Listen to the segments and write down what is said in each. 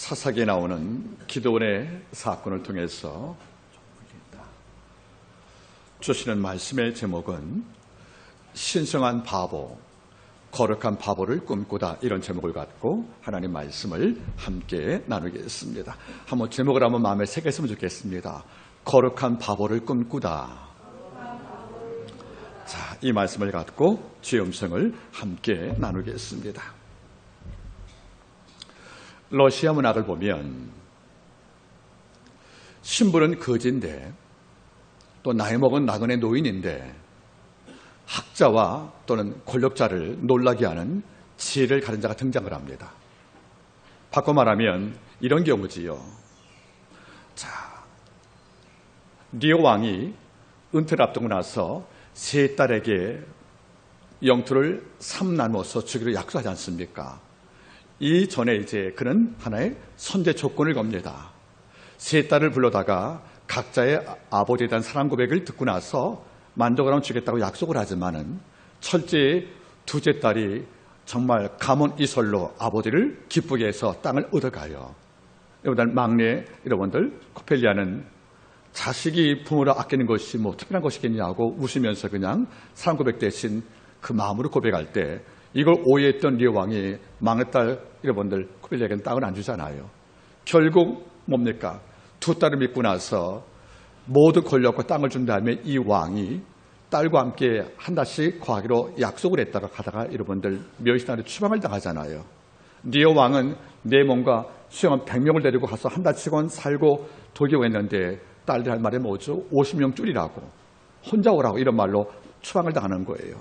사사기에 나오는 기드온의 사건을 통해서 주시는 말씀의 제목은 신성한 바보, 거룩한 바보를 꿈꾸다, 이런 제목을 갖고 하나님 말씀을 함께 나누겠습니다. 한번 제목을 한번 마음에 새겼으면 좋겠습니다. 거룩한 바보를 꿈꾸다. 자, 이 말씀을 갖고 주의 음성을 함께 나누겠습니다. 러시아 문학을 보면 신부는 거지인데 또 나이 먹은 나그네 노인인데 학자와 또는 권력자를 놀라게 하는 지혜를 가진 자가 등장을 합니다. 바꿔 말하면 이런 경우지요. 자, 리오 왕이 은퇴를 앞두고 나서 세 딸에게 영토를 3나눠서 주기로 약속하지 않습니까? 이 전에 이제 그는 하나의 선제 조건을 겁니다. 세 딸을 불러다가 각자의 아버지에 대한 사랑 고백을 듣고 나서 만족을 하면 주겠다고 약속을 하지만은 첫째, 둘째 딸이 정말 가문이설로 아버지를 기쁘게 해서 땅을 얻어가요. 여러분들 막내 여러분들 코펠리아는 자식이 부모를 아끼는 것이 뭐 특별한 것이겠냐고 웃으면서 그냥 사랑 고백 대신 그 마음으로 고백할 때 이걸 오해했던 리오 왕이 막내딸 여러분들 코펠리아에게는 땅을 안 주잖아요. 결국 뭡니까? 두 딸을 믿고 나서 모든 권력과 땅을 준 다음에 이 왕이 딸과 함께 한 달씩 거하기로 약속을 했다가 가다가 여러분들 멸시당해 추방을 당하잖아요. 리오 왕은 내 몸과 수령한 100명을 데리고 가서 한 달치건 살고 돌기로 했는데 딸들 할 말이 뭐죠? 50명 줄이라고, 혼자 오라고, 이런 말로 추방을 당하는 거예요.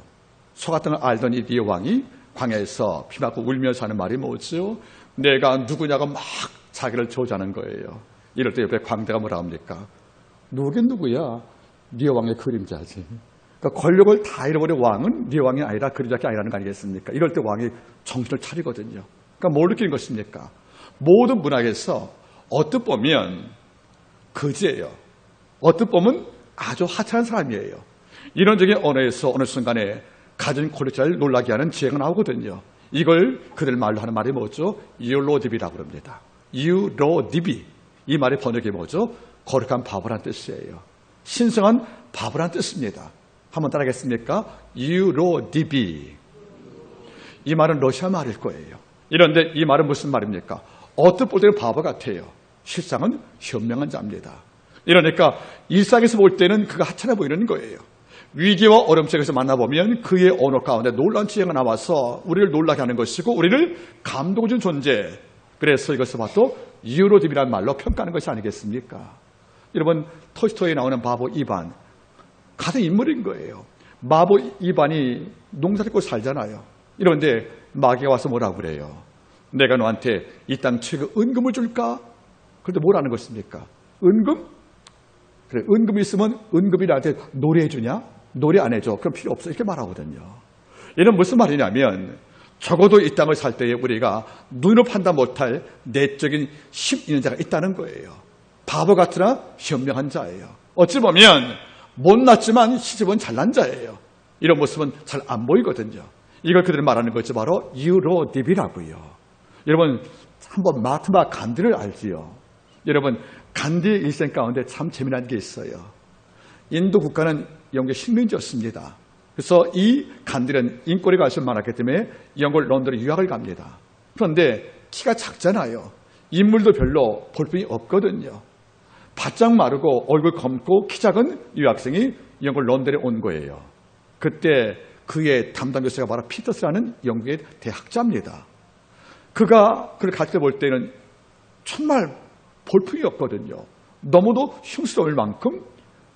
소 같은 걸 알던 이 리오 왕이 광야에서 피 맞고 울면서 하는 말이 뭐죠? 내가 누구냐고 막 자기를 조자는 거예요. 이럴 때 옆에 광대가 뭐라 합니까? 누구긴 누구야? 리오 왕의 그림자지. 그러니까 권력을 다 잃어버린 왕은 리오 왕이 아니라 그림자가 아니라는 거 아니겠습니까? 이럴 때 왕이 정신을 차리거든요. 그러니까 뭘 느끼는 것입니까? 모든 문학에서 어떻게 보면 거지예요. 어떻게 보면 아주 하찮은 사람이에요. 이런적인 언어에서 어느 순간에 가진 권력자를 놀라게 하는 지혜가 나오거든요. 이걸 그들 말로 하는 말이 뭐죠? 유로딥이라고 합니다. 유로딥이, 이 말의 번역이 뭐죠? 거룩한 바보란 뜻이에요. 신성한 바보란 뜻입니다. 한번 따라하겠습니까? 유로딥이. 이 말은 러시아 말일 거예요. 이런데 이 말은 무슨 말입니까? 어떻게 볼 때는 바보 같아요. 실상은 현명한 자입니다. 이러니까 일상에서 볼 때는 그가 하찮아 보이는 거예요. 위기와 어려움 속에서 만나보면 그의 언어 가운데 놀라운 지혜가 나와서 우리를 놀라게 하는 것이고 우리를 감동해준 존재. 그래서 이것을 봐도 유로딥이라는 말로 평가하는 것이 아니겠습니까? 여러분, 톨스토이에 나오는 바보 이반, 같은 인물인 거예요. 바보 이반이 농사 짓고 살잖아요. 이런데 마귀가 와서 뭐라고 그래요? 내가 너한테 이 땅 최고 은금을 줄까? 그런데 뭐라는 것입니까? 은금? 그래, 은금이 있으면 은금이 나한테 노래해 주냐? 노래 안 해줘. 그럼 필요 없어. 이렇게 말하거든요. 이는 무슨 말이냐면 적어도 이 땅을 살 때에 우리가 눈으로 판단 못할 내적인 힘 있는 자가 있다는 거예요. 바보 같으나 현명한 자예요. 어찌 보면 못났지만 시집은 잘난 자예요. 이런 모습은 잘 안 보이거든요. 이걸 그들이 말하는 것이 바로 유로딥이라고요. 여러분, 한번 마트마 간디를 알지요? 여러분, 간디의 일생 가운데 참 재미난 게 있어요. 인도 국가는 영국의 식민지였습니다. 그래서 이 간디는 인권에 관심이 많았기 때문에 영국 런던에 유학을 갑니다. 그런데 키가 작잖아요. 인물도 별로 볼품이 없거든요. 바짝 마르고 얼굴 검고 키 작은 유학생이 영국 런던에 온 거예요. 그때 그의 담당 교수가 바로 피터스라는 영국의 대학자입니다. 그가 그를 가르쳐 볼 때는 정말 볼품이 없거든요. 너무도 흉스러울 만큼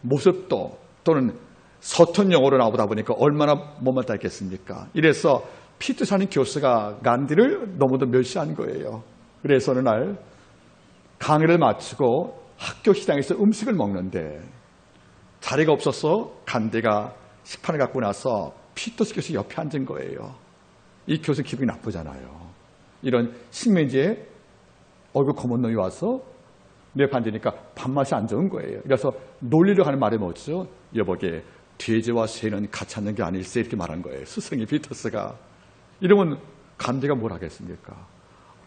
모습도 또는 서툰 영어로 나오다 보니까 얼마나 못마땅 했겠습니까? 이래서 피터스라는 교수가 간디를 너무도 멸시한 거예요. 그래서 어느 날 강의를 마치고 학교 식당에서 음식을 먹는데 자리가 없어서 간디가 식판을 갖고 나서 피터스 교수 옆에 앉은 거예요. 이 교수 기분이 나쁘잖아요. 이런 식민지에 얼굴 검은 놈이 와서 내 옆에 앉으니까 밥맛이 안 좋은 거예요. 그래서 놀리려고 하는 말이 뭐죠? 여보게 돼지와 새는 같이 앉는 게 아닐세, 이렇게 말한 거예요. 스승이 피터스가. 이러면 간디가 뭘 하겠습니까?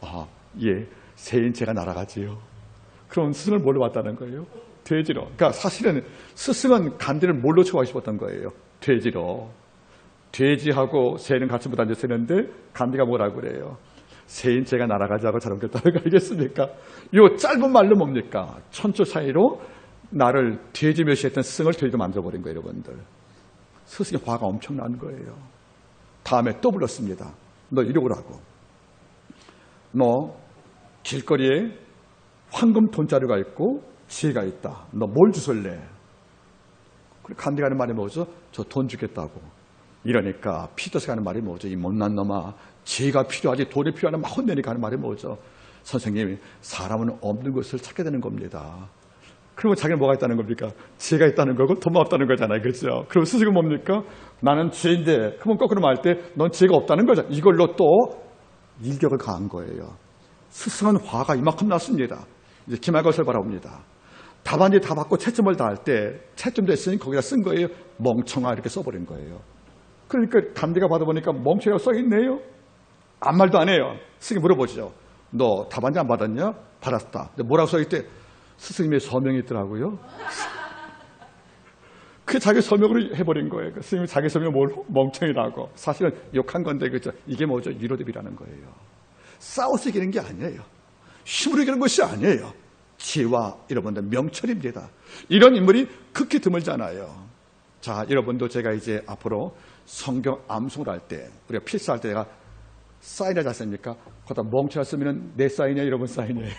아, 예, 세인체가 날아가지요. 그럼 스승을 뭘로 봤다는 거예요? 돼지로. 그러니까 사실은 스승은 간디를 뭘로 좋아하고 싶었던 거예요? 돼지로. 돼지하고 새는 같이 못 앉았었는데 간디가 뭐라고 그래요? 세인체가 날아가자고 자랑했다는 거 알겠습니까? 이 짧은 말로 뭡니까? 천초 사이로 나를 돼지 멸시했던 스승을 돼지로 만들어버린 거예요, 여러분들. 스승의 화가 엄청난 거예요. 다음에 또 불렀습니다. 너 이리 오라고. 너 길거리에 황금 돈자루가 있고 지혜가 있다. 너 뭘 주술래? 간디가 하는 말이 뭐죠? 저 돈 주겠다고. 이러니까 피터스가 하는 말이 뭐죠? 이 못난 놈아, 지혜가 필요하지 돈이 필요하나 막 혼내니까 하는 말이 뭐죠? 선생님, 사람은 없는 것을 찾게 되는 겁니다. 그러면 자기는 뭐가 있다는 겁니까? 지혜가 있다는 거고 돈만 없다는 거잖아요. 그렇죠? 그럼 스승은 뭡니까? 나는 지혜인데, 그러면 거꾸로 말할 때 넌 지혜가 없다는 거죠. 이걸로 또 일격을 가한 거예요. 스승은 화가 이만큼 났습니다. 이제 기말것을 바라봅니다. 답안지 다 받고 채점을 다 할 때 채점 됐으니 거기다 쓴 거예요. 멍청아 이렇게 써버린 거예요. 그러니까 간디가 받아보니까 멍청이라고 써있네요. 아무 말도 안 해요. 스승이 물어보죠. 너 답안지 안 받았냐? 받았다. 근데 뭐라고 써있대? 스승님의 서명이 있더라고요. 그 자기 서명으로 해버린 거예요. 스승님이 자기 서명 뭘 멍청이라고. 사실은 욕한 건데 그죠? 이게 뭐죠? 유로듭이라는 거예요. 싸워서 이기는 게 아니에요. 힘으로 이기는 것이 아니에요. 지혜와 여러분들 명철입니다. 이런 인물이 극히 드물잖아요. 자, 여러분도 제가 이제 앞으로 성경 암송을 할 때, 우리가 필사할 때 내가 사인하지 않습니까? 거기다 멍청이 쓰면 내 사인이에요, 여러분 사인이에요.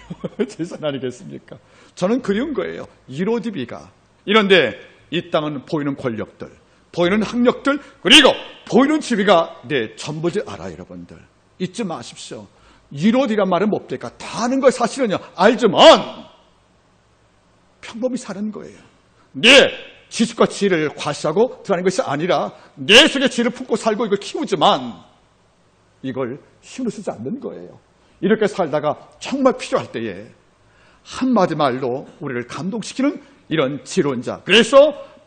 제 사인 아니겠습니까? 저는 그리운 거예요. 유로디비가. 이런데 이 땅은 보이는 권력들, 보이는 학력들, 그리고 보이는 지위가 내 전부지 알아요, 여러분들. 잊지 마십시오. 유로디란 말은 뭡니까? 다 아는 걸 사실은요, 알지만 평범히 사는 거예요. 내 지식과 지혜를 과시하고 드러나는 것이 아니라 내 속에 지혜를 품고 살고 이걸 키우지만 이걸 힘으로 쓰지 않는 거예요. 이렇게 살다가 정말 필요할 때에 한마디 말로 우리를 감동시키는 이런 지혜로운 자. 그래서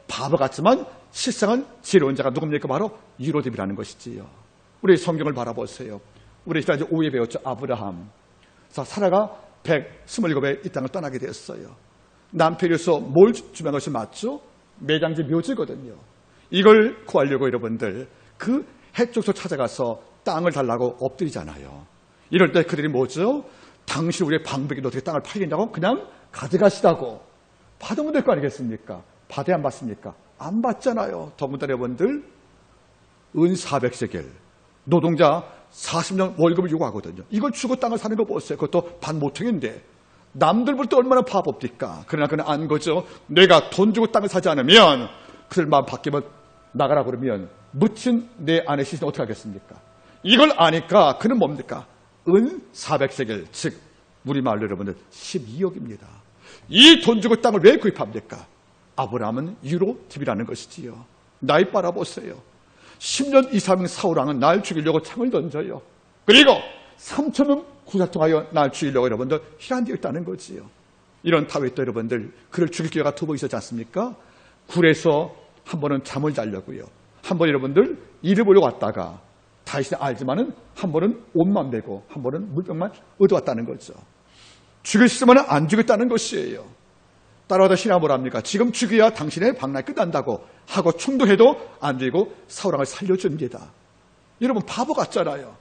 바보 같지만 실상은 지혜로운 자가 누굽니까? 바로 유로딥이라는 것이지요. 우리 성경을 바라보세요. 우리 지난주 오후에 배웠죠. 아브라함. 사라가 127에 이 땅을 떠나게 되었어요. 남편에서 뭘 주면 것이 맞죠? 매장지 묘지거든요. 이걸 구하려고 여러분들 그 해쪽서 찾아가서 땅을 달라고 엎드리잖아요. 이럴 때 그들이 뭐죠? 당신 우리의 방백이 어떻게 땅을 팔겠냐고 그냥 가져가시다고. 받으면 될 거 아니겠습니까? 받아야 안 받습니까? 안 받잖아요. 더군다나 여러분들 은 400세겔 노동자 40년 월급을 요구하거든요. 이걸 주고 땅을 사는 거 보세요. 그것도 반모퉁인데 남들 볼 때 얼마나 바봅니까? 그러나 그는 안 거죠. 내가 돈 주고 땅을 사지 않으면 그들 마음 바뀌면 나가라 그러면 묻힌 내 아내 시신은 어떻게 하겠습니까? 이걸 아니까 그는 뭡니까? 은 400세겔, 즉 우리말로 여러분들 12억입니다. 이 돈 주고 땅을 왜 구입합니까? 아브라함은 유로딥이라는 것이지요. 날 바라보세요. 10년 이상 사울왕은 날 죽이려고 창을 던져요. 그리고 3,000명 구사통하여 날 죽이려고 여러분들 희란되어 있다는 거지요. 이런 다윗도 여러분들 그를 죽일 기회가 2번 있었지 않습니까? 굴에서 한 번은 잠을 자려고요. 한 번 여러분들 일을 보려고 왔다가 다윗이 알지만은 한 번은 옷만 메고 한 번은 물병만 얻어왔다는 거죠. 죽일 수 있으면 안 죽였다는 것이에요. 따라가다 신하가 뭐랍니까? 지금 죽여야 당신의 방랑이 끝난다고 하고 충동해도 안 되고 사울왕을 살려줍니다. 여러분 바보 같잖아요.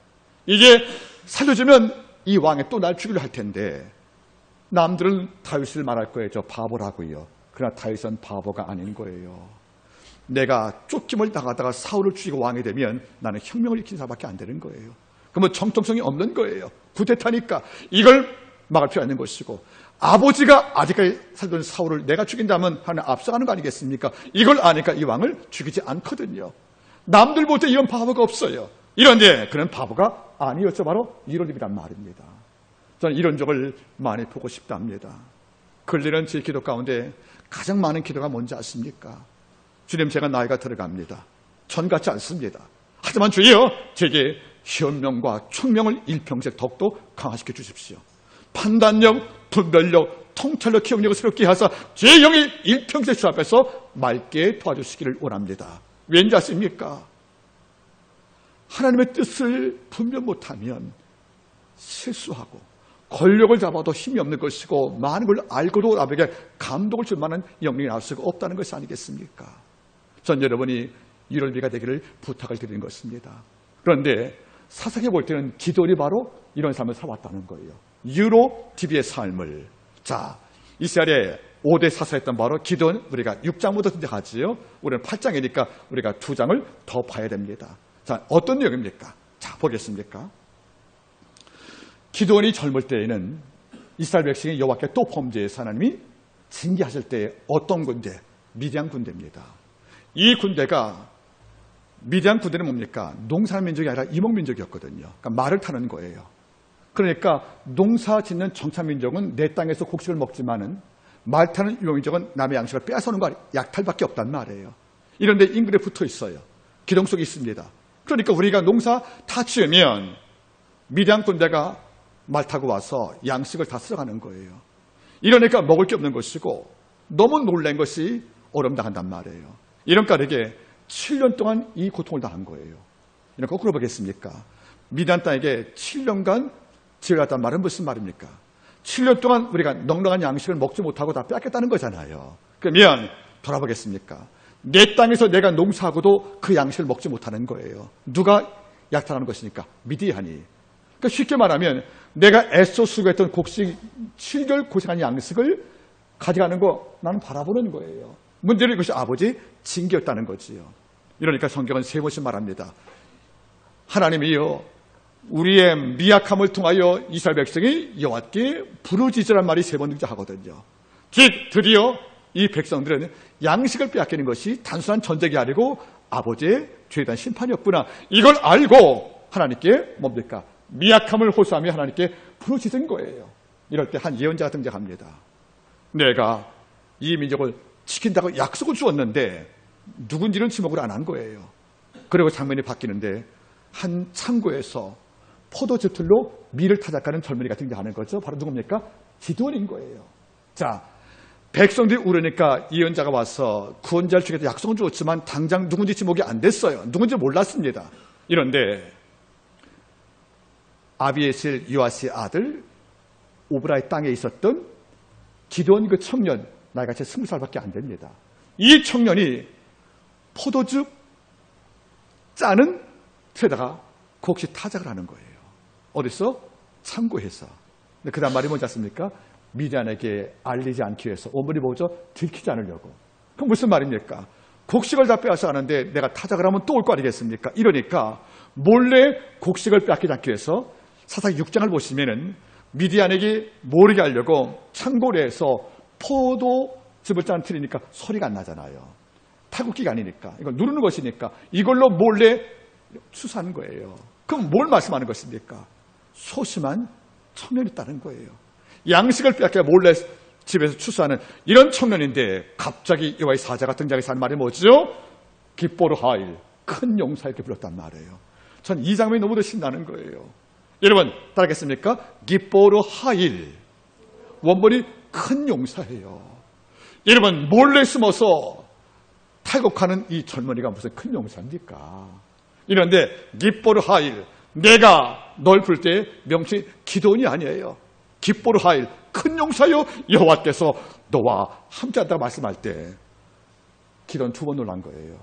이게 살려주면 이 왕이 또 날 죽이려 할 텐데 남들은 다윗을 말할 거예요. 저 바보라고요. 그러나 다윗은 바보가 아닌 거예요. 내가 쫓김을 당하다가 사울을 죽이고 왕이 되면 나는 혁명을 일으킨 사람밖에 안 되는 거예요. 그러면 정통성이 없는 거예요. 구태타니까 이걸 막을 필요 있는 것이고 아버지가 아직까지 살던 사울을 내가 죽인다면 하나 앞서가는 거 아니겠습니까? 이걸 아니까 이 왕을 죽이지 않거든요. 남들 볼 때 이런 바보가 없어요. 이런데 그는 바보가 아니었죠. 바로 유로딥이란 말입니다. 저는 이런 적을 많이 보고 싶답니다. 근래는 제 기도 가운데 가장 많은 기도가 뭔지 아십니까? 주님, 제가 나이가 들어갑니다. 전 같지 않습니다. 하지만 주여, 제게 현명과 총명을 일평생 더욱더 강화시켜 주십시오. 판단력, 분별력, 통찰력, 기억력을 새롭게 하사 제 영이 일평생 주 앞에서 맑게 도와주시기를 원합니다. 왠지 아십니까? 하나님의 뜻을 분별 못하면 실수하고 권력을 잡아도 힘이 없는 것이고 많은 걸 알고도 남에게 감동을 줄 만한 영령이 나올 수가 없다는 것이 아니겠습니까? 전 여러분이 유월비가 되기를 부탁을 드리는 것입니다. 그런데 사상해 볼 때는 기도원이 바로 이런 삶을 살았다는 거예요. 유로 TV의 삶을. 자, 이스라엘의 5대 사사였던 바로 기도원, 우리가 6장부터 등장하지요. 우리는 8장이니까 우리가 2장을 더 봐야 됩니다. 자, 어떤 내용입니까? 자, 보겠습니까? 기도원이 젊을 때에는 이스라엘 백성이 여호와께 또 범죄해서 하나님이 징계하실 때 어떤 군대? 미디안 군대입니다. 이 군대가 미디안 군대는 뭡니까? 농사민족이 아니라 이목민족이었거든요. 그러니까 말을 타는 거예요. 그러니까 농사 짓는 정착민족은 내 땅에서 곡식을 먹지만은 말 타는 이목민족은 남의 양식을 빼앗아오는 거 약탈밖에 없단 말이에요. 이런데 인근에 붙어 있어요. 기동 속에 있습니다. 그러니까 우리가 농사 다 지으면 미디안 군대가 말 타고 와서 양식을 다 쓸어가는 거예요. 이러니까 먹을 게 없는 것이고 너무 놀란 것이 어려움당한단 말이에요. 이런 까닭에 7년 동안 이 고통을 당한 거예요. 이런 거꾸로 보겠습니까? 미디안 땅에게 7년간 지어갔단 말은 무슨 말입니까? 7년 동안 우리가 넉넉한 양식을 먹지 못하고 다 뺏겼다는 거잖아요. 그러면 돌아보겠습니까? 내 땅에서 내가 농사하고도 그 양식을 먹지 못하는 거예요. 누가 약탈하는 것이니까? 미디안이. 그러니까 쉽게 말하면 내가 애써 수고했던 곡식 7개월 고생한 양식을 가져가는 거 나는 바라보는 거예요. 문제는 이것이 아버지 징계였다는 거지요. 이러니까 성경은 세 번씩 말합니다. 하나님이요 우리의 미약함을 통하여 이스라엘 백성이 여호와께 부르짖으란 말이 세 번 등장하거든요. 즉 드디어 이 백성들은 양식을 빼앗기는 것이 단순한 전쟁이 아니고 아버지의 죄에 대한 심판이었구나. 이걸 알고 하나님께 뭡니까? 미약함을 호소하며 하나님께 부르짖은 거예요. 이럴 때 한 예언자가 등장합니다. 내가 이 민족을 지킨다고 약속을 주었는데 누군지는 지목을 안 한 거예요. 그리고 장면이 바뀌는데 한 창고에서 포도즙틀로 밀을 타작하는 젊은이가 등장하는 거죠. 바로 누굽니까? 기드온인 거예요. 자, 백성들이 울으니까 예언자가 와서 구원자를 주겠다 약속은 주었지만 당장 누군지 지목이 안 됐어요. 누군지 몰랐습니다. 이런데 아비에셀 요아스의 아들 오브라의 땅에 있었던 기드온 그 청년, 나이가 제 20살밖에 안 됩니다. 이 청년이 포도즙 짜는 틀에다가 곡식 타작을 하는 거예요. 어디서? 창고에서. 근데 그 다음 말이 뭔지 아십니까? 미디안에게 알리지 않기 위해서. 어머니 뭐죠? 들키지 않으려고. 그럼 무슨 말입니까? 곡식을 다 빼앗아 가는데 내가 타작을 하면 또 올 거 아니겠습니까? 이러니까 몰래 곡식을 빼앗기지 않기 위해서 사상 6장을 보시면은 미디안에게 모르게 하려고 창고내에서 포도즙을 짜는 틀이니까 소리가 안 나잖아요. 타국기가 아니니까. 이거 누르는 것이니까 이걸로 몰래 추수하는 거예요. 그럼 뭘 말씀하는 것입니까? 소심한 청년이 있다는 거예요. 양식을 빼앗겨 몰래 집에서 추수하는 이런 청년인데 갑자기 여호와의 사자가 등장해서 하는 말이 뭐죠? 기뻐로 하일, 큰 용사 이렇게 불렀단 말이에요. 전 이 장면이 너무도 신나는 거예요. 여러분 따라하겠습니까? 기뻐로 하일. 원본이 큰 용사예요. 여러분 몰래 숨어서 탈곡하는 이 젊은이가 무슨 큰 용사입니까? 이런데 기뻐로 하일. 내가 널 부를 때 명칭이 기도원이 아니에요. 기뻐로 하일. 큰 용사요 여호와께서 너와 함께한다고 말씀할 때 기도원 2번 놀란 거예요.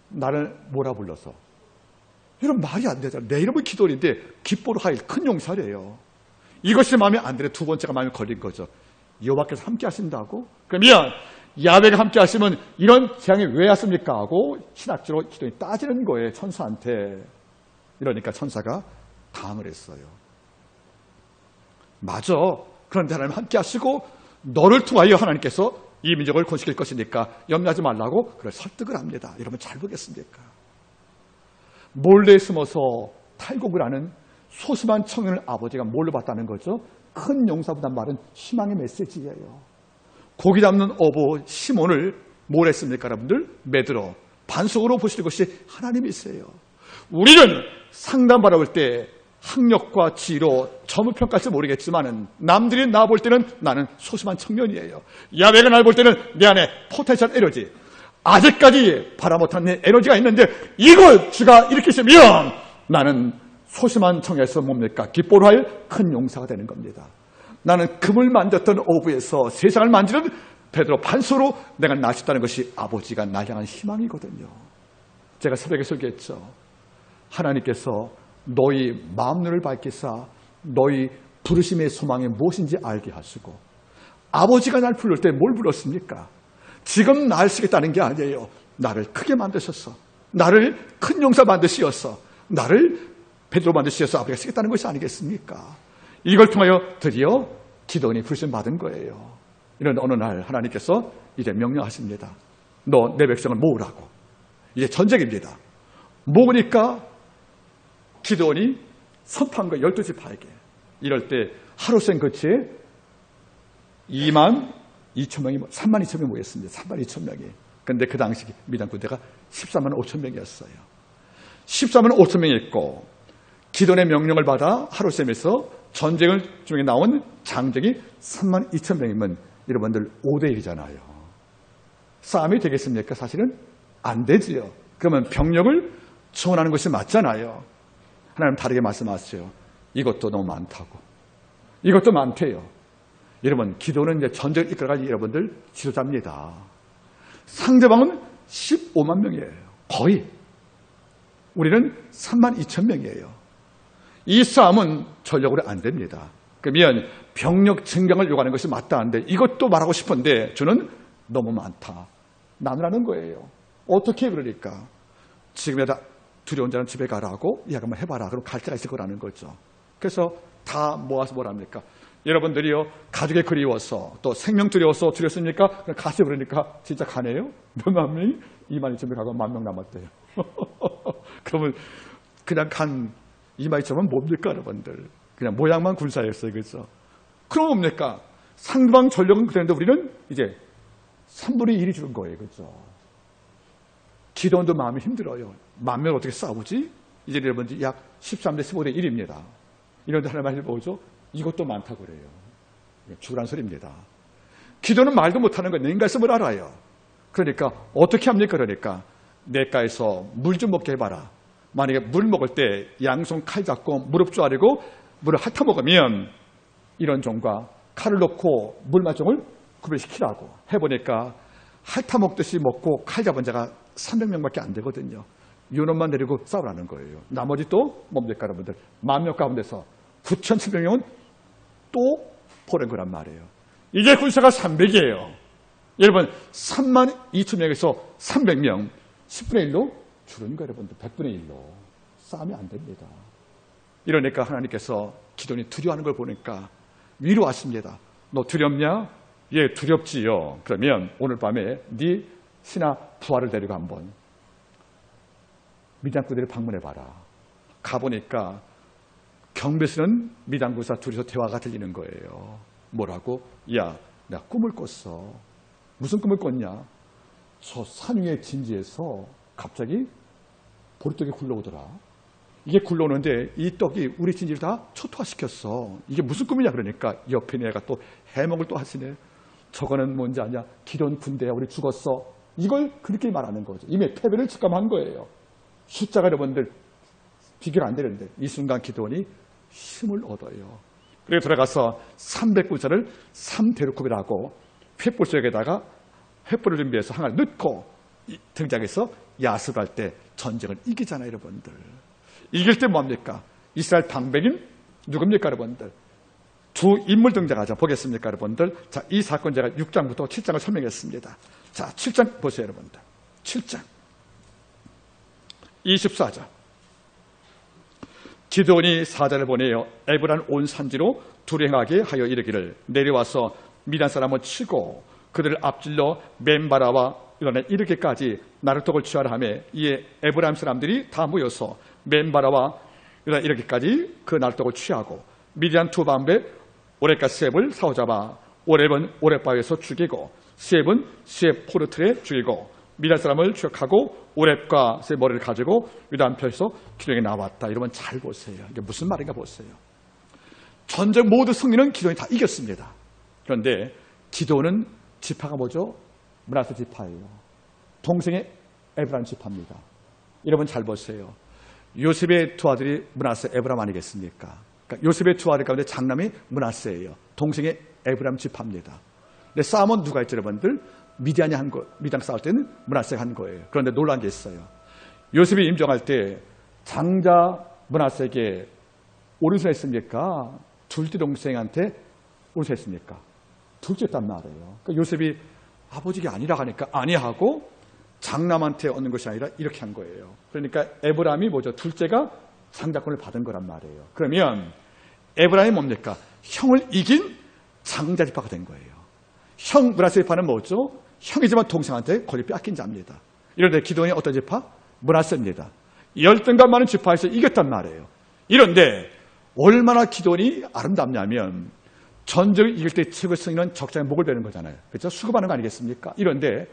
나를 뭐라 불러서. 이런 말이 안 되잖아요. 내 이름은 기도원인데 기뻐로 하일 큰 용사래요. 이것이 마음에 안 드네. 두 번째가 마음에 걸린 거죠. 여호와께서 함께 하신다고? 그러면 야훼가 함께 하시면 이런 재앙이 왜 왔습니까? 하고 신학적으로 기도원이 따지는 거예요. 천사한테. 이러니까 천사가 당을 했어요. 맞아. 그런데 하나님 함께 하시고 너를 통하여 하나님께서 이 민족을 구원시킬 것이니까 염려하지 말라고 그걸 설득을 합니다. 여러분 잘 보겠습니까? 몰래 숨어서 탈곡을 하는 소심한 청년을 아버지가 몰래 봤다는 거죠. 큰 용사보단 말은 희망의 메시지예요. 고기 잡는 어부 시몬을 뭘 했습니까? 여러분들 매들어 반석으로 보실 것이 하나님이세요. 우리는 상담 바라볼 때 학력과 지로 점을 평가할지 모르겠지만 남들이 나 볼 때는 나는 소심한 청년이에요. 야훼가 날 볼 때는 내 안에 포텐셜 에너지, 아직까지 바라 못한 내 에너지가 있는데 이걸 주가 일으키시면 나는 소심한 청에서 뭡니까? 기뻐로 하여 큰 용사가 되는 겁니다. 나는 금을 만졌던 오부에서 세상을 만지는 베드로 반수로 내가 날 수 있다는 것이 아버지가 날 향한 희망이거든요. 제가 새벽에 설교했죠. 하나님께서 너희 마음눈을 밝히사 너희 부르심의 소망이 무엇인지 알게 하시고, 아버지가 날 부를 때 뭘 불렀습니까? 지금 날 쓰겠다는 게 아니에요. 나를 크게 만드셨어. 나를 큰 용사 만드시었어. 나를 베드로 만드시어서 아버지가 쓰겠다는 것이 아니겠습니까? 이걸 통하여 드디어 기도원이 부르심 받은 거예요. 이런 어느 날 하나님께서 이제 명령하십니다. 너 내 백성을 모으라고. 이제 전쟁입니다. 모으니까 기도원이 선포한 거예요. 12지파에게. 이럴 때 하루생 거치에 22,000명이 32,000명이 모였습니다. 32,000명이. 근데 그 당시 미단 군대가 145,000명이었어요. 145,000명이 있고 기도원의 명령을 받아 하루셈에서 전쟁을 중에 나온 장정이 32,000명이면 여러분들 5대1이잖아요. 싸움이 되겠습니까? 사실은 안 되지요. 그러면 병력을 지원하는 것이 맞잖아요. 하나님 다르게 말씀하세요. 이것도 너무 많다고. 이것도 많대요. 여러분, 기도는 이제 전쟁을 이끌어갈 여러분들 지도자입니다. 상대방은 15만 명이에요. 거의. 우리는 32,000명이에요. 이 싸움은 전력으로 안 됩니다. 그러면 병력 증강을 요구하는 것이 마땅한데 이것도 말하고 싶은데 저는 너무 많다. 나누라는 거예요. 어떻게 그러니까? 지금에다 두려운 자는 집에 가라고 이야기 한번 해봐라. 그럼 갈 때가 있을 거라는 거죠. 그래서 다 모아서 뭐랍니까? 여러분들이요, 가족이 그리워서 또 생명 두려워서 두렵습니까? 가시 그러니까 진짜 가네요? 몇만 명이? 22,000명 가고 10,000명 남았대요. 그러면 그냥 간 22,000명 뭡니까, 여러분들? 그냥 모양만 군사였어요. 그렇죠? 그럼 뭡니까? 상대방 전력은 그랬는데 우리는 이제 3분의 1이 주는 거예요. 그렇죠? 기도원도 마음이 힘들어요. 10,000명 어떻게 싸우지? 이제 여러분들 약 13대 15대 1입니다. 이런데 하나님 해보죠. 이것도 많다고 그래요. 죽으란 소리입니다. 기도는 말도 못하는 거예요. 내가에서 뭘 알아요. 그러니까 어떻게 합니까? 그러니까 내가에서 물 좀 먹게 해봐라. 만약에 물 먹을 때 양손 칼 잡고 무릎 조아리고 물을 핥아 먹으면 이런 종과 칼을 넣고 물 맛종을 구별시키라고 해보니까 핥아 먹듯이 먹고 칼 잡은 자가 300명밖에 안 되거든요. 요놈만 내리고 싸우라는 거예요. 나머지 또 뭡니까 여러분들? 10,000명 가운데서 9,700명은 또 보낸 거란 말이에요. 이게 군사가 300이에요. 여러분 32,000명에서 300명 10분의 1로 줄은 거예요. 여러분들 100분의 1로 싸움이 안 됩니다. 이러니까 하나님께서 기도원이 두려워하는 걸 보니까 위로하십니다. 너 두렵냐? 예, 두렵지요. 그러면 오늘 밤에 네 신하 부하를 데리고 한번 미디안 군대를 방문해봐라. 가보니까 경배스는 미디안 군사 둘이서 대화가 들리는 거예요. 뭐라고? 야, 내가 꿈을 꿨어. 무슨 꿈을 꿨냐? 저 산 위의 진지에서 갑자기 보리떡이 굴러오더라. 이게 굴러오는데 이 떡이 우리 진지를 다 초토화시켰어. 이게 무슨 꿈이냐 그러니까 옆에 애가 또 해먹을 또 하시네. 저거는 뭔지 아냐? 기도원 군대야. 우리 죽었어. 이걸 그렇게 말하는 거죠. 이미 패배를 직감한 거예요. 숫자가 여러분들 비교가 안 되는데 이 순간 기도원이 힘을 얻어요. 그래서 들어가서 300구절을 3대륙급이라고 횃불 속에다가 횃불을 준비해서 항아리 넣고 등장해서 야습할 때 전쟁을 이기잖아요. 여러분들. 이길 때 뭡니까? 이스라엘 방백인 누굽니까? 여러분들. 두 인물 등장하자 보겠습니까? 여러분들. 자, 이 사건 제가 6장부터 7장을 설명했습니다. 자, 7장 보세요. 여러분들. 7장 24절. 기드온이 사자를 보내어 에브란 온 산지로 두랭하게 하여 이르기를 내려와서 미단 사람을 치고 그들을 앞질러 멤바라와 이르게까지 나루톡을 취하라 하며 이에 에브라임 사람들이 다 모여서 멤바라와 이르게까지 그 나루톡을 취하고 미디안 두 밤에 오렙과 셉을 사로잡아 오렙은 오렙바위에서 죽이고 셉은 셉 포르트에 죽이고 미디안 사람을 추격하고 오렙과 셉 머리를 가지고 유다 편에서 기도원이 나왔다. 이러면 잘 보세요. 이게 무슨 말인가 보세요. 전쟁 모두 승리는 기도원이 다 이겼습니다. 그런데 기도원은 지파가 뭐죠? 므낫세 지파예요. 동생의 에브라임 지파입니다. 여러분 잘 보세요. 요셉의 두 아들이 므낫세, 에브람 아니겠습니까? 그러니까 요셉의 두 아들 가운데 장남이 므낫세예요. 동생의 에브람 지파입니다. 근데 싸움은 누가 했죠, 여러분들? 미디안이 한 거, 미디안 싸울 때는 므낫세가 한 거예요. 그런데 놀란 게 있어요. 요셉이 임종할 때 장자 므낫세에게 오른손 했습니까? 둘째 동생한테 오른손 했습니까? 둘째였단 말이에요. 그러니까 요셉이 아버지가 아니라 하니까 아니하고 장남한테 얻는 것이 아니라 이렇게 한 거예요. 그러니까 에브람이 뭐죠? 둘째가 장자권을 받은 거란 말이에요. 그러면 에브람이 뭡니까? 형을 이긴 장자 지파가 된 거예요. 형 므낫세 지파는 뭐죠? 형이지만 동생한테 권리 빼앗긴 자입니다. 이런데 기도원이 어떤 지파? 므낫세입니다. 열등감 많은 지파에서 이겼단 말이에요. 이런데 얼마나 기도원이 아름답냐면 전쟁을 이길 때 최고 승리는 적장에 목을 베는 거잖아요. 그렇죠? 수급하는 거 아니겠습니까? 이런데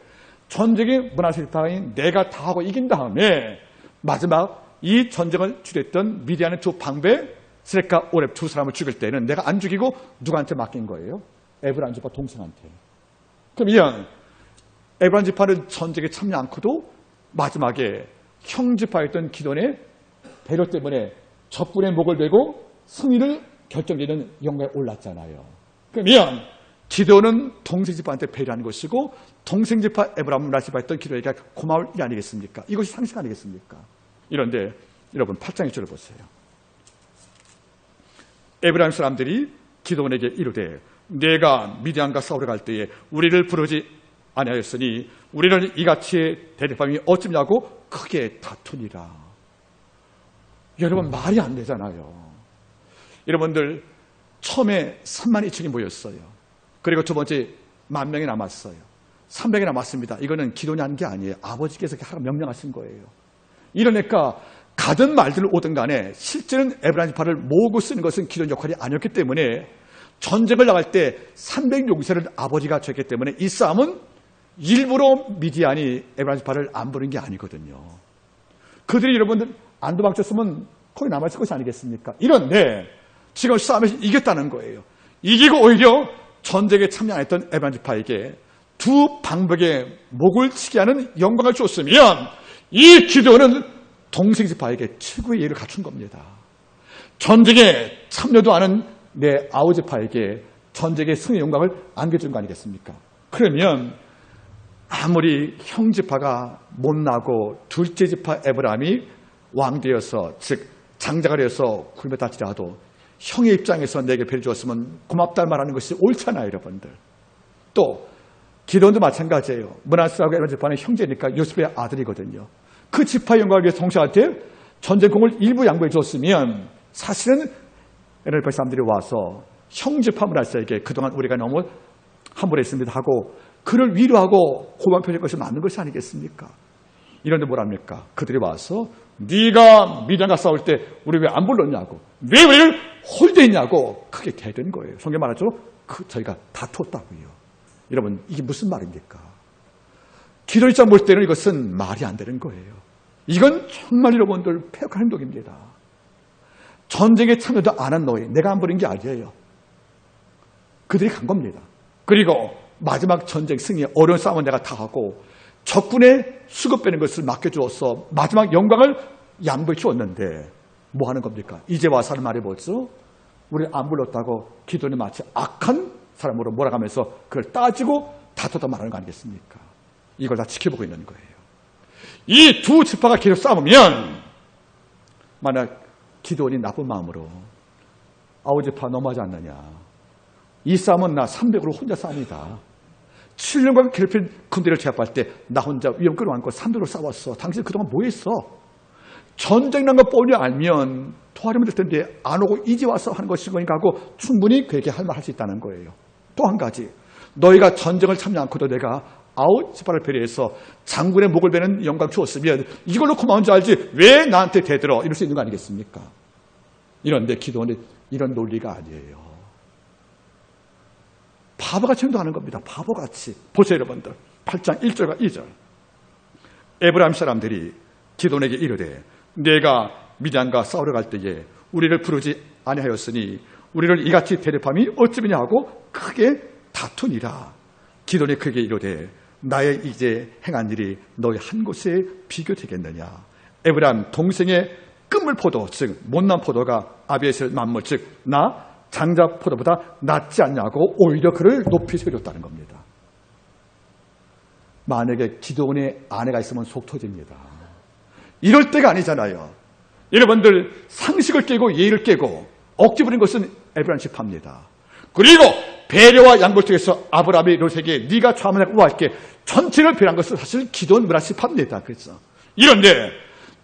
전쟁의 므낫세 지파인 내가 다 하고 이긴 다음에 마지막 이 전쟁을 주도했던 미디안의 두 방배 스렉과 오렙 두 사람을 죽일 때는 내가 안 죽이고 누구한테 맡긴 거예요? 에브람 지파 동생한테. 그러면 에브람 지파는 전쟁에 참여 않고도 마지막에 형 지파였던 기돈의 배려 때문에 적군의 목을 베고 승리를 결정되는 영광에 올랐잖아요. 그러면 기도는 동생 지파한테 배려하는 것이고 동생 지파 에브람 므낫세 지파였던 기도에게 고마울 일 아니겠습니까? 이것이 상식 아니겠습니까? 이런데 여러분 8장 1절을 보세요. 에브라임 사람들이 기도원에게 이르되 내가 미디안과 싸우러 갈 때에 우리를 부르지 아니하였으니 우리를 이같이 대접함이 어찌냐고 크게 다투니라. 여러분 말이 안 되잖아요. 여러분들 처음에 3만 2천이 모였어요. 그리고 두 번째 10,000명이 남았어요. 300이 남았습니다. 이거는 기도원이 한 게 아니에요. 아버지께서 명령하신 거예요. 이러니까 가든 말들 오든 간에 실제는 에브라임 지파를 모으고 쓰는 것은 기도원 역할이 아니었기 때문에 전쟁을 나갈 때 300용세를 아버지가 줬기 때문에 이 싸움은 일부러 미디안이 에브라임 지파를 안 부른 게 아니거든요. 그들이 여러분들 안 도망쳤으면 거기 남아있을 것이 아니겠습니까? 이런데 지금 싸움에서 이겼다는 거예요. 이기고 오히려 전쟁에 참여 안 했던 에브라임 지파에게 두 방백의 목을 치게 하는 영광을 줬으면 이 기도는 동생 지파에게 최고의 예를 갖춘 겁니다. 전쟁에 참여도 않은 내 아우 지파에게 전쟁의 승리의 영광을 안겨준 거 아니겠습니까? 그러면 아무리 형 지파가 못나고 둘째 지파 에브람이 왕되어서 즉 장자가 되어서 굶어 다치더라도 형의 입장에서 내게 배려 주었으면 고맙다는 말하는 것이 옳잖아요, 여러분들. 또 기도원도 마찬가지예요. 므낫세하고 에브람 지파는 형제니까 요셉의 아들이거든요. 그 지파의 영광을 위해서 동생한테 전쟁공을 일부 양보해 줬으면 사실은 에브람 사람들이 와서 형 지파 므낫세에게 그동안 우리가 너무 함부로 했습니다 하고 그를 위로하고 고마운 표현할 것이 맞는 것이 아니겠습니까? 이런데 뭐랍니까? 그들이 와서 네가 미디안과 싸울 때 우리 왜 안 불렀냐고 왜 우리를 홀대했냐고 크게 대든 거예요. 성경 말하죠. 저희가 다퉜다고요. 여러분 이게 무슨 말입니까? 기도의 입장 볼 때는 이것은 말이 안 되는 거예요. 이건 정말 여러분들 폐역한 행동입니다. 전쟁에 참여도 안 한 너희 내가 안 부린 게 아니에요. 그들이 간 겁니다. 그리고 마지막 전쟁 승리 어려운 싸움은 내가 다 하고 적군의 수급 빼는 것을 맡겨주어서 마지막 영광을 양보해 주었는데 뭐 하는 겁니까? 이제 와서 하는 말이 뭐죠? 우리를 안 불렀다고 기도는 마치 악한 사람으로 몰아가면서 그걸 따지고 다투다 말하는 거 아니겠습니까? 이걸 다 지켜보고 있는 거예요. 이 두 지파가 계속 싸우면 만약 기도원이 나쁜 마음으로 아우 지파 너무하지 않느냐. 이 싸움은 나 300으로 혼자 싸웁니다. 7년간 괴롭힌 군대를 제압할 때 나 혼자 위험 끌어안고 300으로 싸웠어. 당신 그동안 뭐 했어? 전쟁 난 거 뻔히 알면 도와주면 될 텐데 안 오고 이제 와서 하는 것인 거니까 하고 충분히 그에게 할 말 할 수 있다는 거예요. 또 한 가지 너희가 전쟁을 참여 않고도 내가 아우 지파를 배려해서 장군의 목을 베는 영광 주었으면 이걸로 고마운 줄 알지 왜 나한테 대들어 이럴 수 있는 거 아니겠습니까? 이런데 기도원이 이런 논리가 아니에요. 바보같이 행동하는 겁니다. 바보같이. 보세요 여러분들. 8장 1절과 2절. 에브라임 사람들이 기도원에게 이르되 내가 미디안과 싸우러 갈 때에 우리를 부르지 아니하였으니 우리를 이같이 대접함이 어찌미냐 하고 크게 다투니라. 기도원이 크게 이르되 나의 이제 행한 일이 너희 한 곳에 비교되겠느냐. 에브라임 동생의 끝물 포도, 즉 못난 포도가 아비에셀 만물, 즉 나 장자 포도보다 낫지 않냐고 오히려 그를 높이 세웠다는 겁니다. 만약에 기드온의 아내가 있으면 속 터집니다. 이럴 때가 아니잖아요. 여러분들 상식을 깨고 예의를 깨고 억지 부린 것은 에브라임 지파입니다. 그리고 배려와 양보를 통해서 아브라함이 롯에게 네가 좌만하고 우할게 전체를 배려한 것은 사실 기드온 문화 지파입니다. 그래서 이런데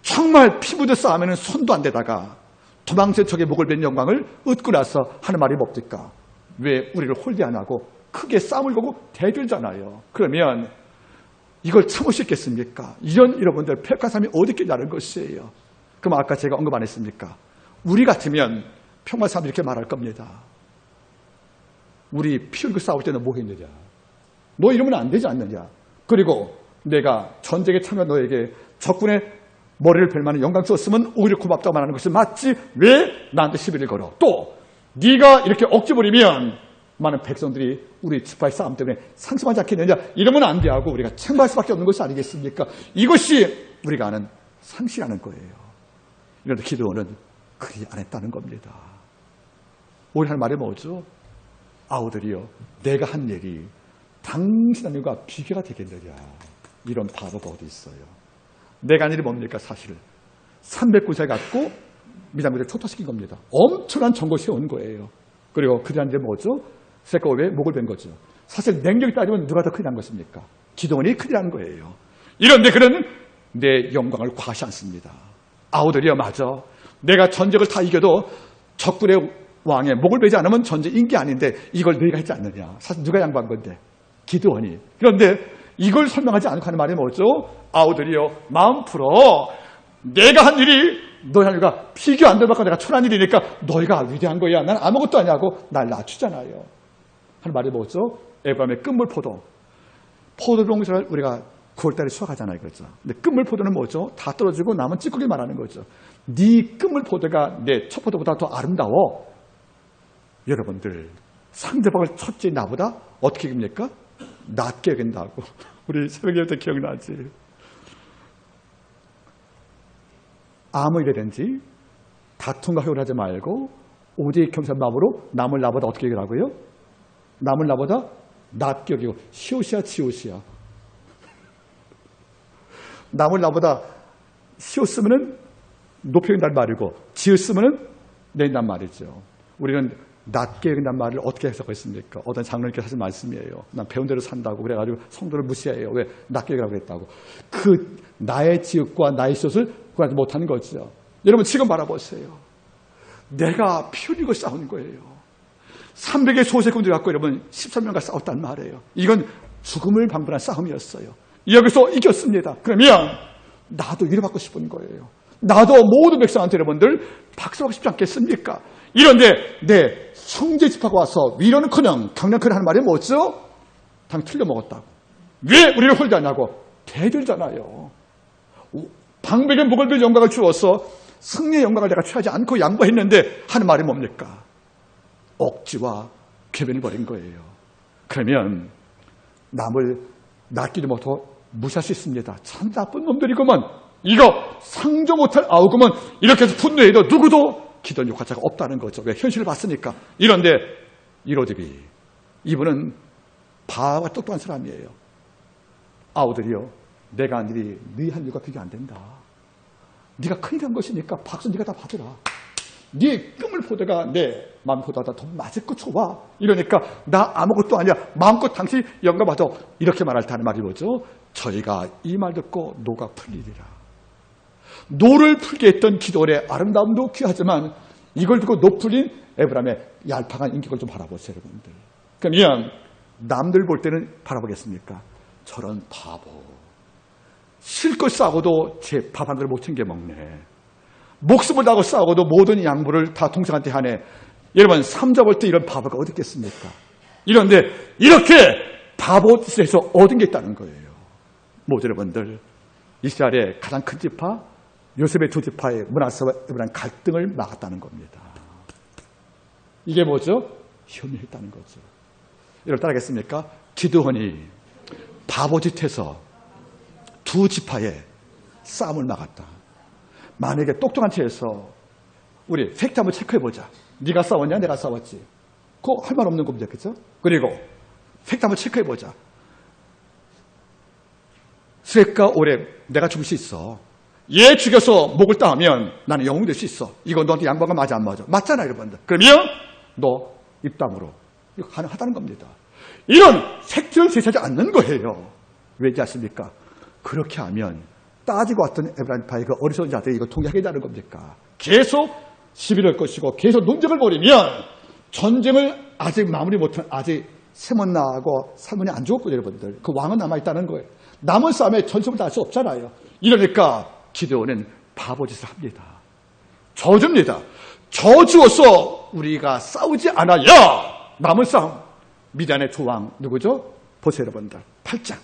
정말 피부도 싸우면 손도 안 대다가 도망친 척의 목을 벤 영광을 얻고 나서 하는 말이 뭡니까? 왜 우리를 홀대 안 하고 크게 싸움을 걸고 대들잖아요. 그러면 이걸 참을 수 있겠습니까? 이런 여러분들 폐역한 사람이 어디 있겠냐는 것이에요. 그럼 아까 제가 언급 안 했습니까? 우리 같으면 평범한 사람이 이렇게 말할 겁니다. 우리 피 흘리고 싸울 때는 뭐 했느냐? 너 이러면 안 되지 않느냐? 그리고 내가 전쟁에 참여한 너에게 적군의 머리를 벨 만한 영광 주었으면 오히려 고맙다고 말하는 것이 맞지? 왜 나한테 시비를 걸어? 또 네가 이렇게 억지 부리면 많은 백성들이 우리 지파의 싸움 때문에 상심하지 않겠느냐? 이러면 안 돼 하고 우리가 책망할 수밖에 없는 것이 아니겠습니까? 이것이 우리가 아는 상식이라는 거예요. 이런데 기드온은 그리 안 했다는 겁니다. 오히려 할 말이 뭐죠? 아우들이여, 내가 한 일이 당신 한 일과 비교가 되겠느냐? 이런 바보가 어디 있어요? 내가 한 일이 뭡니까? 사실 300군사를 갖고 미담들을 초토시킨 겁니다. 엄청난 정거를 세운 거예요. 그리고 그들이 한 일이 뭐죠? 세컨에 목을 벤 거죠. 사실 능력이 따지면 누가 더 큰일 난 것입니까? 기드온이 큰일 난 거예요. 이런데 그는 내 영광을 과시 않습니다. 아우들이여, 맞아. 내가 전쟁을 다 이겨도 적군의 왕의 목을 베지 않으면 전쟁 인기 아닌데 이걸 너희가 했지 않느냐. 사실 누가 양보한 건데? 기드온이. 그런데 이걸 설명하지 않고 하는 말이 뭐죠? 아우들이여, 마음 풀어. 내가 한 일이 너희 한 일과 비교 안 되니까 내가 천한 일이니까 너희가 위대한 거야. 난 아무것도 아니하고 날 낮추잖아요. 하는 말이 뭐죠? 에브라임의 끝물 포도. 포도봉사를 우리가 9월달에 수확하잖아요. 그렇죠? 근데 끝물 포도는 뭐죠? 다 떨어지고 남은 찌꺼기 말하는 거죠. 네 끝물 포도가 내 첫 포도보다 더 아름다워. 여러분들, 상대방을 첫째 나보다 어떻게 여깁니까? 낮게 여긴다고. 우리 새벽 예배 때 기억나지? 아무 일이든지 다툼과 회오를 하지 말고 오직 겸손한 마음으로 남을 나보다 어떻게 여기라고요? 남을 나보다 낮게 여기고. 시옷이야, 지옷이야. 남을 나보다 시옷으면은 높이 여긴다는 말이고 지었으면은 내린단 말이죠. 우리는 낮게 여긴다는 말을 어떻게 해석했습니까? 어떤 장로님께서 하신 말씀이에요. 난 배운 대로 산다고 그래가지고 성도를 무시해요. 왜? 낮게 여기라고 그랬다고. 그 나의 지역과 나의 시옷을 구하지 못하는 거죠. 여러분 지금 바라보세요. 내가 피 흘리고 싸운 거예요. 300의 소세군들 갖고 여러분 13년간 싸웠단 말이에요. 이건 죽음을 방불한 싸움이었어요. 여기서 이겼습니다. 그러면 나도 위로받고 싶은 거예요. 나도 모든 백성한테 여러분들 박수하고 싶지 않겠습니까? 이런데 내 형제 집하고 와서 위로는커녕 강력하게 하는 말이 뭐죠? 당 틀려먹었다고. 왜 우리를 홀대하냐고 대들잖아요. 방백의 목을 빌 영광을 주어서 승리의 영광을 내가 취하지 않고 양보했는데 하는 말이 뭡니까? 억지와 궤변을 벌인 거예요. 그러면 남을 낚이지 못하고 무시할 수 있습니다. 참 나쁜 놈들이구먼. 이거 상조 못할 아우구먼. 이렇게 해서 분노해도 누구도 기도는 욕할 자가 없다는 거죠. 왜? 현실을 봤으니까. 이런데 이로디비, 이분은 바와 똑똑한 사람이에요. 아우들이요, 내가 한 일이 네 한 일과 비교 안 된다. 네가 큰일 한 것이니까 박수 네가 다 받으라. 네 끝물 포도가 내 마음 포도보다 더 맛있고 좋아. 이러니까 나 아무것도 아니야. 마음껏 당신 영감 받아. 이렇게 말할 때 하는 말이 뭐죠? 저희가 이 말 듣고 노가 풀리리라. 노를 풀게 했던 기도의 아름다움도 귀하지만 이걸 듣고 노 풀린 에브라임의 얄팍한 인격을 좀 바라보세요, 여러분들. 그러면 남들 볼 때는 바라보겠습니까? 저런 바보. 실컷 싸고도 제 밥 한 그릇 못 챙겨 먹네. 목숨을 다하고 싸우고도 모든 양보를 다 동생한테 하네. 여러분, 삼잡을 때 이런 바보가 어디 있겠습니까? 이런데 이렇게 바보 짓에서 얻은 게 있다는 거예요. 모두 여러분들, 이스라엘의 가장 큰 지파, 요셉의 두 지파의 므낫세와 에브라임 갈등을 막았다는 겁니다. 이게 뭐죠? 현명했다는 거죠. 여러분 따라하겠습니까? 기드온이 바보 짓해서 두 지파의 싸움을 막았다. 만약에 똑똑한 채에서 우리 팩트 한번 체크해보자. 네가 싸웠냐? 내가 싸웠지. 그거 할 말 없는 겁니다. 그죠? 그리고 팩트 한번 체크해보자. 스웩과 오렙 내가 죽을 수 있어. 얘 죽여서 목을 따면 나는 영웅 될 수 있어. 이거 너한테 양보가 맞아 안 맞아? 맞잖아 여러분들. 그러면 너 입당으로. 이거 가능하다는 겁니다. 이런 팩트를 제시하지 않는 거예요. 왜지 않습니까? 그렇게 하면 따지고 왔던 에브라임파의 그 어리석은 자들이 이거 통일하게 되는 겁니까? 계속 시비를 할 것이고 계속 논쟁을 벌이면 전쟁을 아직 마무리 못한 아직 세몬나하고 살몬이 안 죽었거든요. 여러분들. 그 왕은 남아있다는 거예요. 남은 싸움에 전승을 다할 수 없잖아요. 이러니까 기드온은 바보짓을 합니다. 저주입니다. 저주어서 우리가 싸우지 않아야 남은 싸움. 미디안의 두 왕 누구죠? 보세요 여러분들. 8장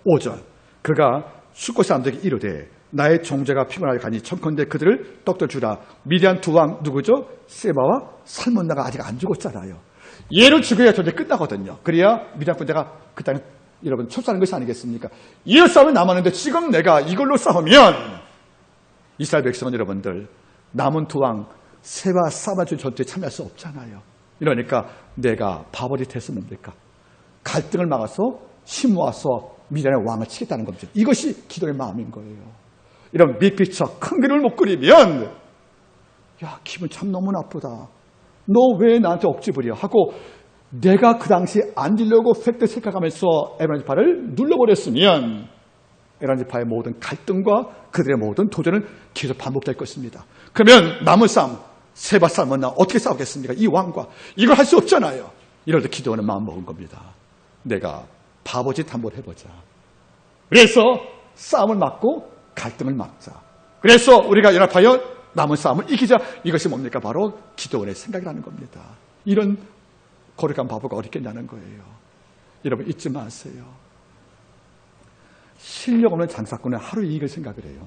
5절 그가 숫곳 사람들에게 이르되 나의 종자가 피곤하여 가니 청컨대 그들을 떡들 주라. 미디안 두 왕 누구죠? 세바와 살몬나가 아직 안 죽었잖아요. 얘를 죽여야 전쟁 끝나거든요. 그래야 미디안 군대가 그 땅에 여러분 첩사하는 것이 아니겠습니까? 이 싸움이 남았는데 지금 내가 이걸로 싸우면 이스라엘 백성은 여러분들 남은 두 왕 세바 사마주 전투에 참여할 수 없잖아요. 이러니까 내가 바보짓 해서 뭡니까? 갈등을 막아서 힘 모아서 미디안의 왕을 치겠다는 겁니다. 이것이 기도의 마음인 거예요. 이런 빅피처 큰 그림을 못 그리면 야 기분 참 너무 나쁘다. 너 왜 나한테 억지 부려 하고 내가 그 당시에 앉으려고 팩트 체크하면서 에브라임파를 눌러버렸으면 에브라임파의 모든 갈등과 그들의 모든 도전은 계속 반복될 것입니다. 그러면 남은 싸움 세바 살몬나 어떻게 싸우겠습니까? 이 왕과 이걸 할 수 없잖아요. 이럴 때 기도하는 마음 먹은 겁니다. 내가 바보짓 한번 해보자. 그래서 싸움을 막고 갈등을 막자. 그래서 우리가 연합하여 남은 싸움을 이기자. 이것이 뭡니까? 바로 기도원의 생각이라는 겁니다. 이런 거룩한 바보가 어디 있겠냐는 거예요. 여러분 잊지 마세요. 실력 없는 장사꾼은 하루 이익을 생각을 해요.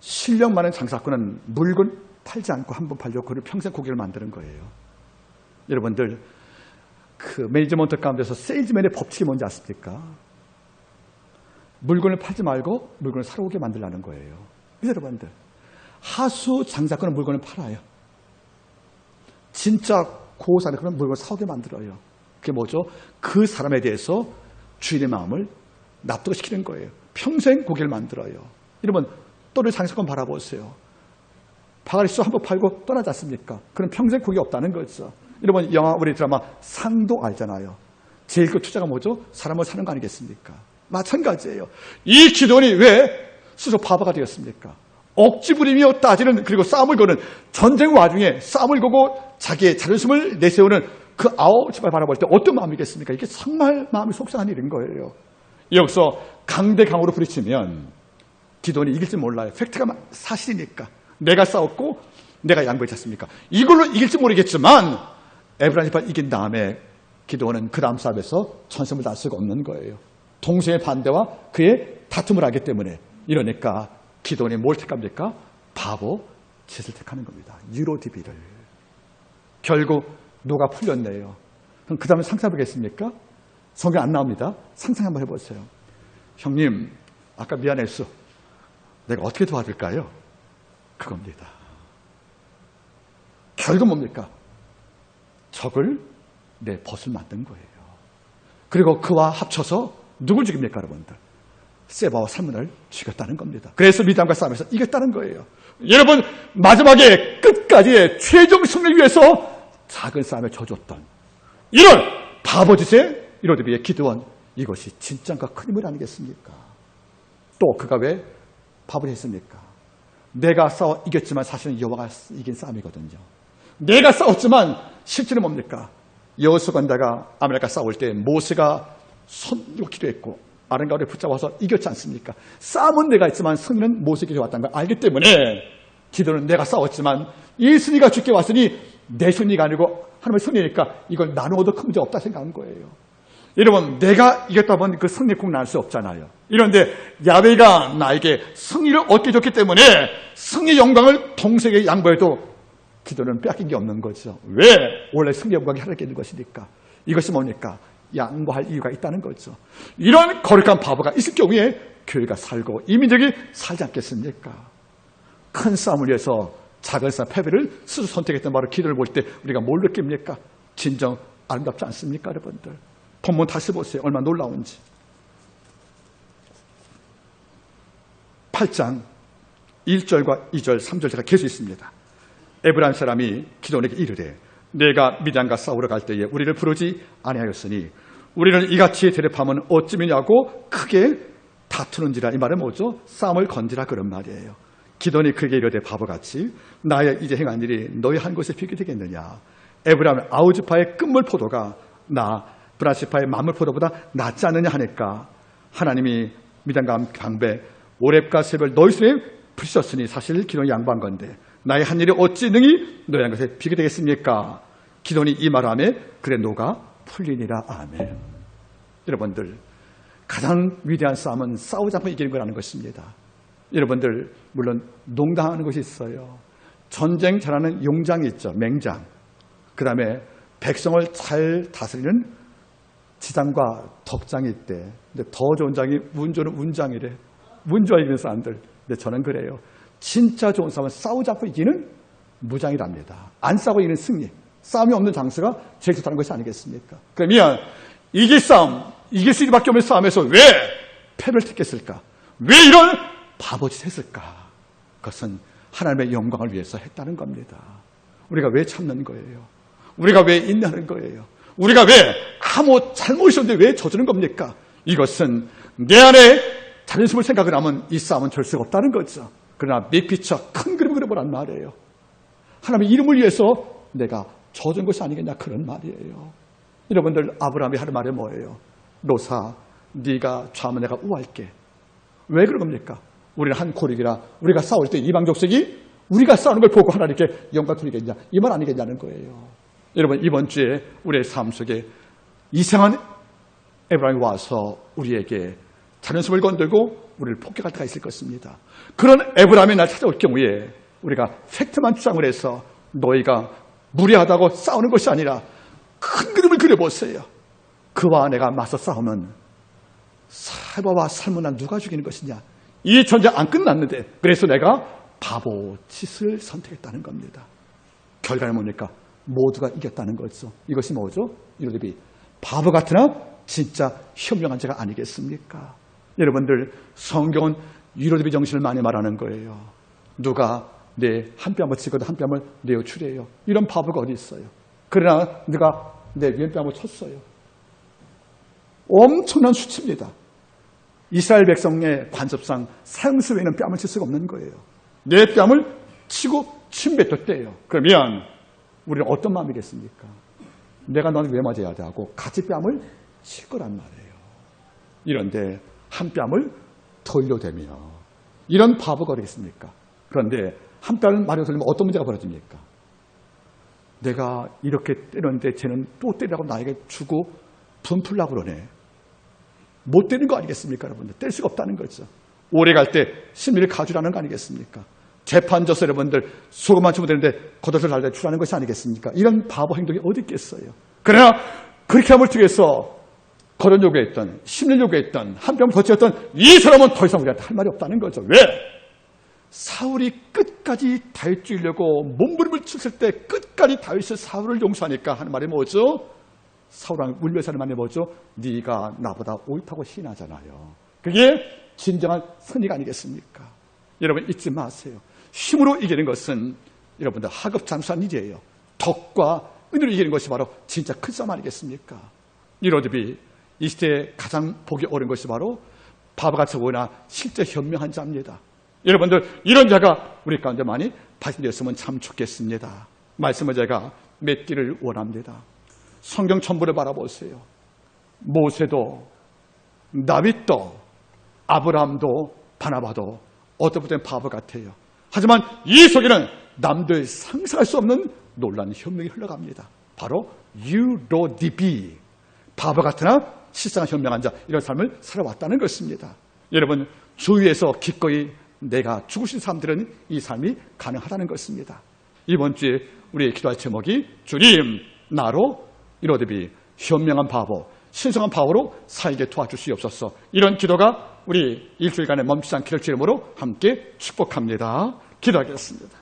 실력 많은 장사꾼은 물건 팔지 않고 한 번 팔려고 그를 평생 고객을 만드는 거예요. 여러분들 그 매니지먼트 가운데서 세일즈맨의 법칙이 뭔지 아십니까? 물건을 팔지 말고 물건을 사러 오게 만들라는 거예요. 여러분들 하수 장사꾼은 물건을 팔아요. 진짜 고사는 그런 물건을 사오게 만들어요. 그게 뭐죠? 그 사람에 대해서 주인의 마음을 납득을 시키는 거예요. 평생 고기를 만들어요. 여러분 또래 장사꾼 바라보세요. 바가리수 한번 팔고 떠나지 않습니까? 그럼 평생 고기 없다는 거죠. 여러분 영화 우리 드라마 상도 알잖아요. 제일 그 투자가 뭐죠? 사람을 사는 거 아니겠습니까? 마찬가지예요. 이 기도원이 왜 스스로 바보가 되었습니까? 억지 부리며 따지는 그리고 싸움을 거는 전쟁 와중에 싸움을 거고 자기의 자존심을 내세우는 그 아홉 집을 바라볼 때 어떤 마음이겠습니까? 이게 정말 마음이 속상한 일인 거예요. 여기서 강대강으로 부딪히면 기도원이 이길지 몰라요. 팩트가 사실이니까. 내가 싸웠고 내가 양보했지 않습니까? 이걸로 이길지 모르겠지만 에브라임파 이긴 다음에 기도원은 그 다음 싸움에서 전승을 달 수가 없는 거예요. 동생의 반대와 그의 다툼을 하기 때문에. 이러니까 기도원이 뭘 택합니까? 바보 짓을 택하는 겁니다. 유로디비를. 결국 노가 풀렸네요. 그럼 그 다음에 상상해 보겠습니까? 성경 안 나옵니다. 상상 한번 해보세요. 형님 아까 미안했어. 내가 어떻게 도와줄까요? 그겁니다. 결국 뭡니까? 적을 내 벗을 만든 거예요. 그리고 그와 합쳐서 누굴 죽입니까 여러분들? 세바와 살몬을 죽였다는 겁니다. 그래서 미디안과 싸움에서 이겼다는 거예요. 여러분 마지막에 끝까지 최종 승리를 위해서 작은 싸움에 져줬던 이런 바보짓의 이로드비의 기드원, 이것이 진짜인가 큰 힘을 아니겠습니까? 또 그가 왜 바보를 했습니까? 내가 싸워 이겼지만 사실은 여호와가 이긴 싸움이거든요. 내가 싸웠지만 실제는 뭡니까? 여호수아 군대가 아말렉과 싸울 때 모세가 손으로 기도했고 아름가루를 붙잡아서 이겼지 않습니까? 싸움은 내가 있지만 승리는 모세에게 왔다는 걸 알기 때문에 기도는 내가 싸웠지만 이 승리가 주께 왔으니 내 승리가 아니고 하나님의 승리니까 이걸 나누어도 큰 문제 없다 생각한 거예요. 여러분 내가 이겼다 보니 그 승리 꼭 날 수 없잖아요. 이런데 야훼가 나에게 승리를 얻게 줬기 때문에 승리 영광을 동생에게 양보해도 기도는 빼앗긴 게 없는 거죠. 왜? 원래 승리 영광이 하나님께 있는 것이니까. 이것이 뭡니까? 양보할 이유가 있다는 거죠. 이런 거룩한 바보가 있을 경우에 교회가 살고 이 민족이 살지 않겠습니까? 큰 싸움을 위해서 작은 싸움, 패배를 스스로 선택했던 바로 기도를 볼 때 우리가 뭘 느낍니까? 진정 아름답지 않습니까, 여러분들? 본문 다시 보세요. 얼마나 놀라운지. 8장 1절과 2절, 3절 제가 계속 있습니다. 에브라임 사람이 기드온에게 이르되 내가 미디안과 싸우러 갈 때에 우리를 부르지 아니하였으니 우리를 이같이 대립하면 어찌미냐고 크게 다투는지라. 이 말은 뭐죠? 싸움을 건지라 그런 말이에요. 기드온이 그에게 이르되 바보같이 나의 이제 행한 일이 너희 한 곳에 비게 되겠느냐. 에브라임 아우즈파의 끝물 포도가 나 브라시파의 만물 포도보다 낫지 않느냐 하니까 하나님이 미디안과 방배 오렙과 세별 너희 손에 부르셨으니 사실 기드온이 양보한 건데 나의 한 일이 어찌 능히 너희 한 것에 비게 되겠습니까? 기드온이 이 말하며 그래 노가 풀리니라. 아멘. 여러분들, 가장 위대한 싸움은 싸우지 않고 이기는 거라는 것입니다. 여러분들, 물론 농담하는 것이 있어요. 전쟁 잘하는 용장이 있죠. 맹장. 그 다음에 백성을 잘 다스리는 지장과 덕장이 있대. 근데 더 좋은 장이 운조는 운장이래. 운조와 이기는 사람들. 근데 저는 그래요. 진짜 좋은 싸움은 싸우지 않고 이기는 무장이랍니다. 안 싸우고 이기는 승리. 싸움이 없는 장수가 제일 좋다는 것이 아니겠습니까? 그러면 이길 싸움, 이길 수 밖에 없는 싸움에서 왜 패배를 택했을까? 왜 이런 바보짓 했을까? 그것은 하나님의 영광을 위해서 했다는 겁니다. 우리가 왜 참는 거예요? 우리가 왜 인내하는 거예요? 우리가 왜 아무 잘못이 없는데 왜 저주는 겁니까? 이것은 내 안에 자존심을 생각을 하면 이 싸움은 될 수가 없다는 거죠. 그러나 빅피처 큰 그림을 그려보란 말이에요. 하나님의 이름을 위해서 내가 저준 것이 아니겠냐 그런 말이에요. 여러분들, 아브라함이 하는 말이 뭐예요? 노사, 네가 좌하면 내가 우할게. 왜 그런 겁니까? 우리는 한 고륙이라 우리가 싸울 때 이방 족속이 우리가 싸우는 걸 보고 하나님께 영광 돌리겠냐, 이 말 아니겠냐는 거예요. 여러분, 이번 주에 우리의 삶 속에 이상한 에브라임이 와서 우리에게 자존심을 건들고 우리를 폭격할 때가 있을 것입니다. 그런 에브라임이 날 찾아올 경우에 우리가 팩트만 주장을 해서 너희가 무리하다고 싸우는 것이 아니라 큰 그림을 그려보세요. 그와 내가 맞서 싸우면 사바와 살문나 누가 죽이는 것이냐. 이 전쟁 안 끝났는데 그래서 내가 바보 짓을 선택했다는 겁니다. 결과는 뭡니까? 모두가 이겼다는 거죠. 이것이 뭐죠? 이로디비 바보 같으나 진짜 현명한 자가 아니겠습니까? 여러분들, 성경은 이로디비 정신을 많이 말하는 거예요. 누가 내 한 뺨을 치고도 한 뺨을 내어주래요. 이런 바보가 어디 있어요? 그러나 네가 내 왼뺨을 쳤어요. 엄청난 수치입니다. 이스라엘 백성의 관습상 사형수 외에는 뺨을 칠 수가 없는 거예요. 내 뺨을 치고 침뱉었대요. 그러면 우리는 어떤 마음이겠습니까? 내가 너는 왜 맞아야 돼 하고 같이 뺨을 칠 거란 말이에요. 이런데 한 뺨을 돌려대며 이런 바보가 어디겠습니까? 그런데 한 뺨을 마려 돌리면 어떤 문제가 벌어집니까? 내가 이렇게 때렸는데 쟤는 또 때리라고 나에게 주고 분풀라고 그러네. 못 때리는 거 아니겠습니까, 여러분들? 뗄 수가 없다는 거죠. 오래 갈 때 심리를 가주라는 거 아니겠습니까? 재판 져서 여러분들 소금 한 줌 되는데 겉옷을 달래 주라는 것이 아니겠습니까? 이런 바보 행동이 어디 있겠어요? 그러나 그렇게 함을 통해서 거론 요구했던, 심리 요구했던, 한 뼘 거치었던 이 사람은 더 이상 우리한테 할 말이 없다는 거죠. 왜? 사울이 끝까지 다윗 죽이려고 몸부림을 쳤을 때 끝까지 다윗이 사울을 용서하니까 하는 말이 뭐죠? 사울왕 울면서 하는 말이 뭐죠? 네가 나보다 옳다고 시인하잖아요. 그게 진정한 선의가 아니겠습니까? 여러분, 잊지 마세요. 힘으로 이기는 것은 여러분들 하급장수한 일이에요. 덕과 은혜로 이기는 것이 바로 진짜 큰 싸움 아니겠습니까? 이로드비 이 시대에 가장 보기 어려운 것이 바로 바보같이 보이나 실제 현명한 자입니다. 여러분들, 이런 자가 우리 가운데 많이 발생되었으면 참 좋겠습니다. 말씀을 제가 맺기를 원합니다. 성경 전부를 바라보세요. 모세도, 다윗도, 아브라함도, 바나바도 어떤 분은 바보 같아요. 하지만 이 속에는 남들 상상할 수 없는 놀라운 현명이 흘러갑니다. 바로 유로디비, 바보 같으나 실상은 현명한 자, 이런 삶을 살아왔다는 것입니다. 여러분, 주위에서 기꺼이 내가 죽으신 사람들은 이 삶이 가능하다는 것입니다. 이번 주에 우리의 기도할 제목이 주님, 나로 이로드비 현명한 바보, 신성한 바보로 살게 도와주시옵소서. 이런 기도가 우리 일주일간의 멈추지 않기를 주님으로 함께 축복합니다. 기도하겠습니다.